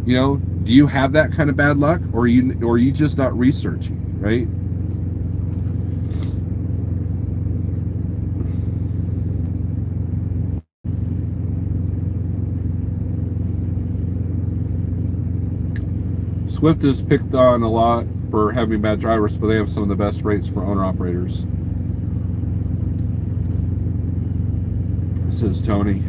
Do you have that kind of bad luck, or are you just not researching, right? Swift is picked on a lot for having bad drivers, but they have some of the best rates for owner operators. Says Tony.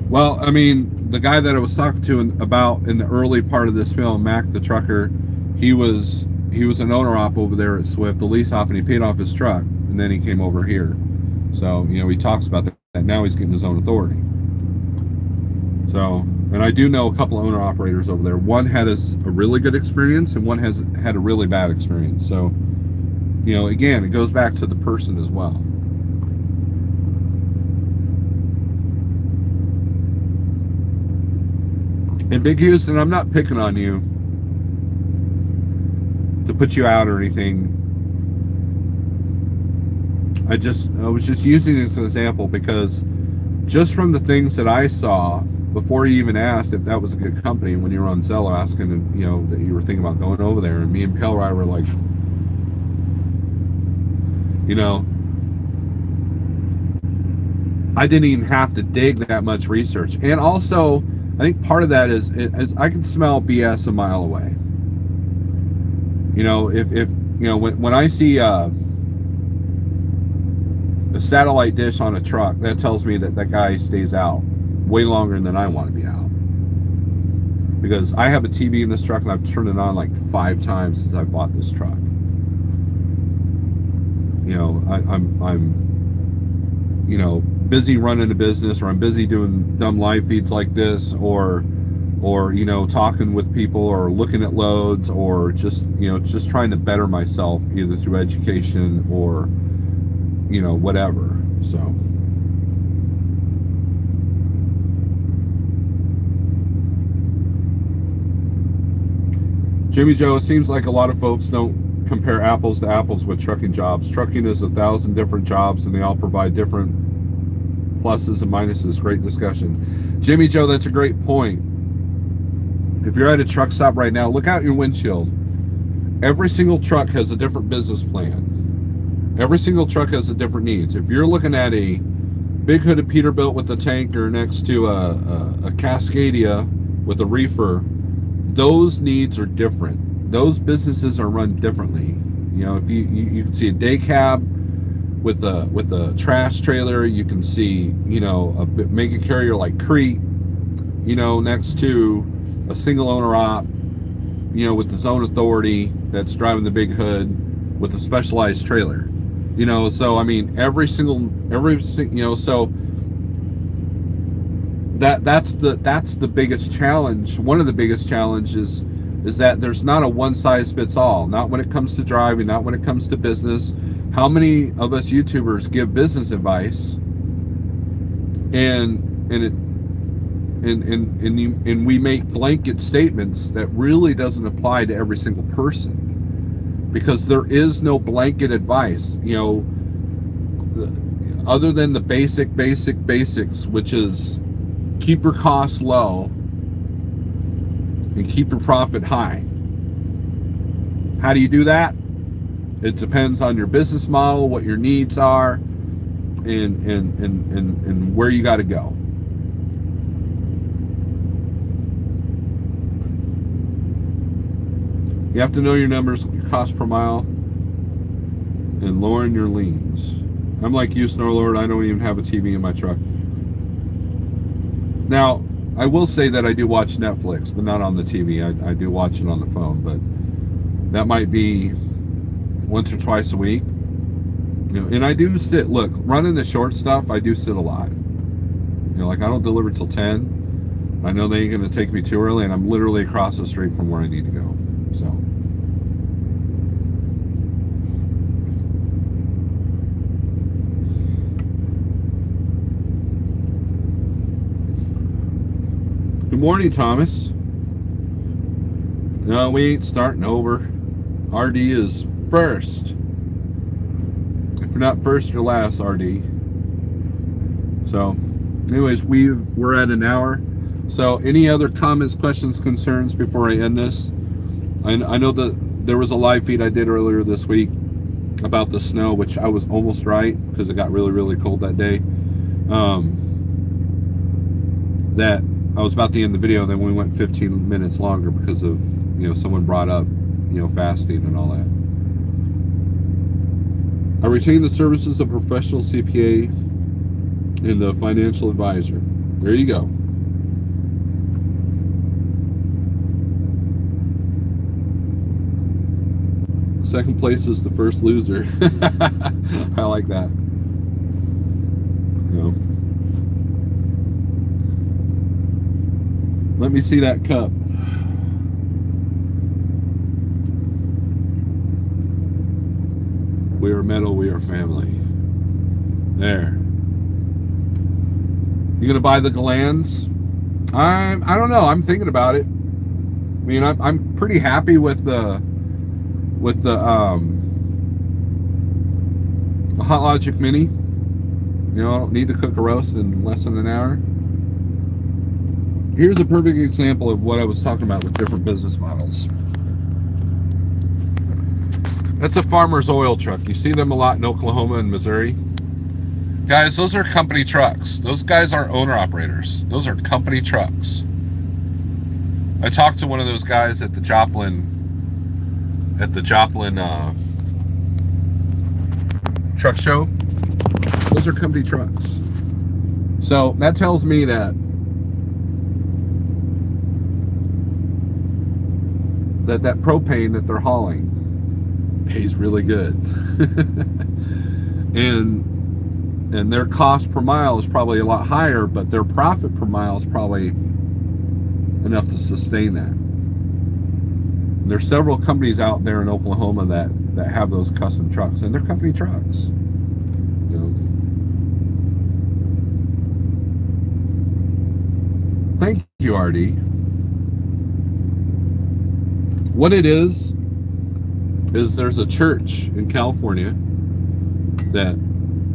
Well, I mean, the guy that I was talking to about in the early part of this film, Mac the trucker, he was an owner op over there at Swift, the lease op, and he paid off his truck, and then he came over here. So he talks about that. Now he's getting his own authority. So, and I do know a couple of owner operators over there. One had a really good experience, and one has had a really bad experience. So, again, it goes back to the person as well. And Big Houston, I'm not picking on you to put you out or anything. I was just using it as an example because just from the things that I saw before you even asked if that was a good company, when you were on Zella asking, that you were thinking about going over there, and me and Pelrai were like, I didn't even have to dig that much research. And also, I think part of that is I can smell BS a mile away. When I see a satellite dish on a truck, that tells me that guy stays out way longer than I want to be out. Because I have a TV in this truck and I've turned it on like 5 times since I bought this truck. I'm busy running a business, or I'm busy doing dumb live feeds like this, or or talking with people, or looking at loads, or just just trying to better myself either through education or whatever. So Jimmy Joe, it seems like a lot of folks don't compare apples to apples with trucking jobs. Trucking is 1,000 different jobs, and they all provide different pluses and minuses. Great discussion. Jimmy Joe, that's a great point. If you're at a truck stop right now, look out your windshield. Every single truck has a different business plan. Every single truck has a different needs. If you're looking at a big hooded Peterbilt with a tanker next to a Cascadia with a reefer, those needs are different. Those businesses are run differently. If you can see a day cab with a trash trailer, you can see a mega carrier like Crete, next to a single owner op, with the zone authority that's driving the big hood with a specialized trailer. So I mean so that's the biggest challenge. One of the biggest challenges is that there's not a one size fits all. Not when it comes to driving, not when it comes to business. How many of us YouTubers give business advice, and we make blanket statements that really doesn't apply to every single person, because there is no blanket advice, other than the basics, which is keep your costs low and keep your profit high. How do you do that? It depends on your business model, what your needs are, and where you got to go. You have to know your numbers, your cost per mile, and lowering your liens. I'm like you, Snorelord. I don't even have a TV in my truck. Now, I will say that I do watch Netflix, but not on the TV. I do watch it on the phone, but that might be once or twice a week. And I do sit. Look, running the short stuff, I do sit a lot. Like I don't deliver till 10. I know they ain't going to take me too early, and I'm literally across the street from where I need to go. So, good morning, Thomas. No, we ain't starting over. RD is first. If you're not first, you're last, RD. So, anyways, we're at an hour. So, any other comments, questions, concerns before I end this? I know that there was a live feed I did earlier this week about the snow, which I was almost right because it got really, really cold that day. That I was about to end the video, then we went 15 minutes longer because of someone brought up fasting and all that. I retain the services of a professional CPA and the financial advisor. There you go. Second place is the first loser. I like that. Let me see that cup. We are metal, we are family. There. You gonna buy the glands? I don't know. I'm thinking about it. I mean, I'm pretty happy with the Hot Logic Mini. I don't need to cook a roast in less than an hour. Here's a perfect example of what I was talking about with different business models. That's a farmer's oil truck. You see them a lot in Oklahoma and Missouri. Guys, those are company trucks. Those guys aren't owner-operators. Those are company trucks. I talked to one of those guys at the Joplin truck show. Those are company trucks. So that tells me that propane that they're hauling pays really good. and their cost per mile is probably a lot higher, but their profit per mile is probably enough to sustain that. There's several companies out there in Oklahoma that have those custom trucks, and they're company trucks. You know. Thank you, RD. What it is there's a church in California that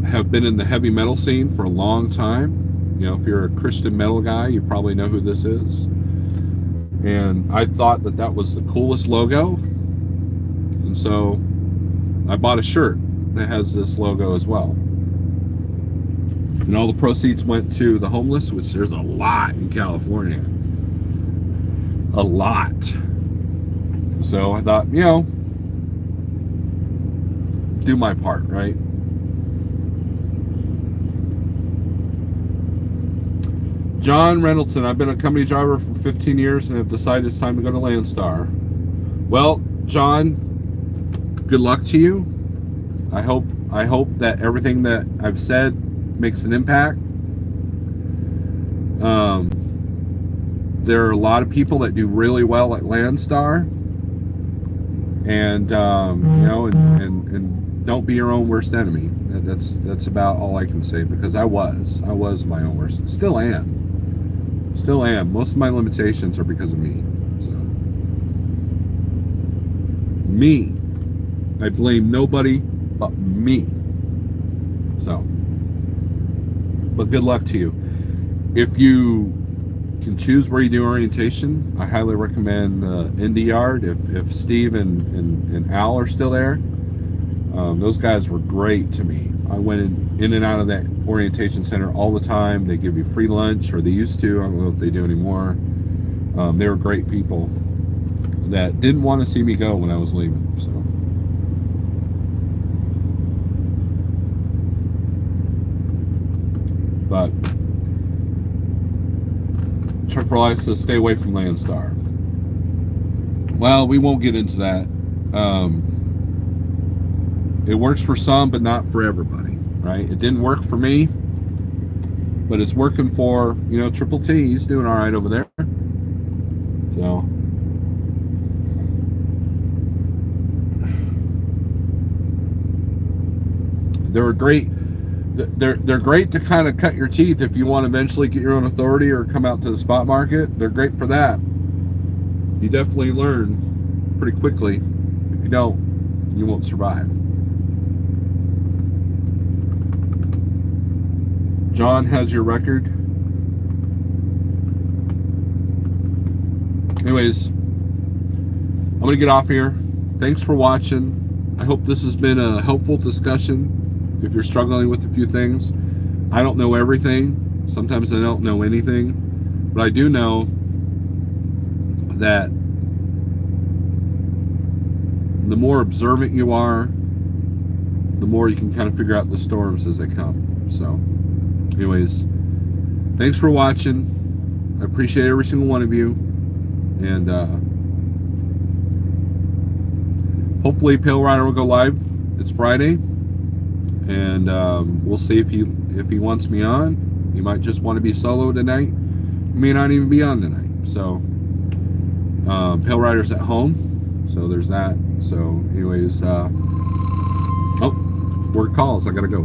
have been in the heavy metal scene for a long time. You know, if you're a Christian metal guy, you probably know who this is. And I thought that was the coolest logo. And so I bought a shirt that has this logo as well. And all the proceeds went to the homeless, which there's a lot in California. A lot. So I thought, you know, do my part, right? John Reynoldson, I've been a company driver for 15 years and have decided it's time to go to Landstar. Well, John, good luck to you. I hope that everything that I've said makes an impact. There are a lot of people that do really well at Landstar, and you know, and don't be your own worst enemy. That's about all I can say, because I was my own worst. Still am. Most of my limitations are because of me. So me, I blame nobody but me. So, but good luck to you. If you can choose where you do orientation, I highly recommend Indy Yard. If Steve and Al are still there, those guys were great to me. I went in and out of that orientation center all the time. They give you free lunch, or they used to. I don't know if they do anymore. They were great people that didn't want to see me go when I was leaving. So, but Truck for Life says stay away from Landstar. Well, we won't get into that. It works for some, but not for everybody, right? It didn't work for me, but it's working for, you know, Triple T. He's doing all right over there. So, they're great. They're great to kind of cut your teeth if you want to eventually get your own authority or come out to the spot market. They're great for that. You definitely learn pretty quickly. If you don't, you won't survive. John has your record. Anyways, I'm going to get off here. Thanks for watching. I hope this has been a helpful discussion. If you're struggling with a few things, I don't know everything. Sometimes I don't know anything. But I do know that the more observant you are, the more you can kind of figure out the storms as they come. So, anyways, thanks for watching. I appreciate every single one of you. And hopefully Pale Rider will go live. It's Friday. And we'll see if he wants me on. He might just want to be solo tonight. He may not even be on tonight. So Pale Rider's at home. So there's that. So anyways, oh, word calls. I gotta go.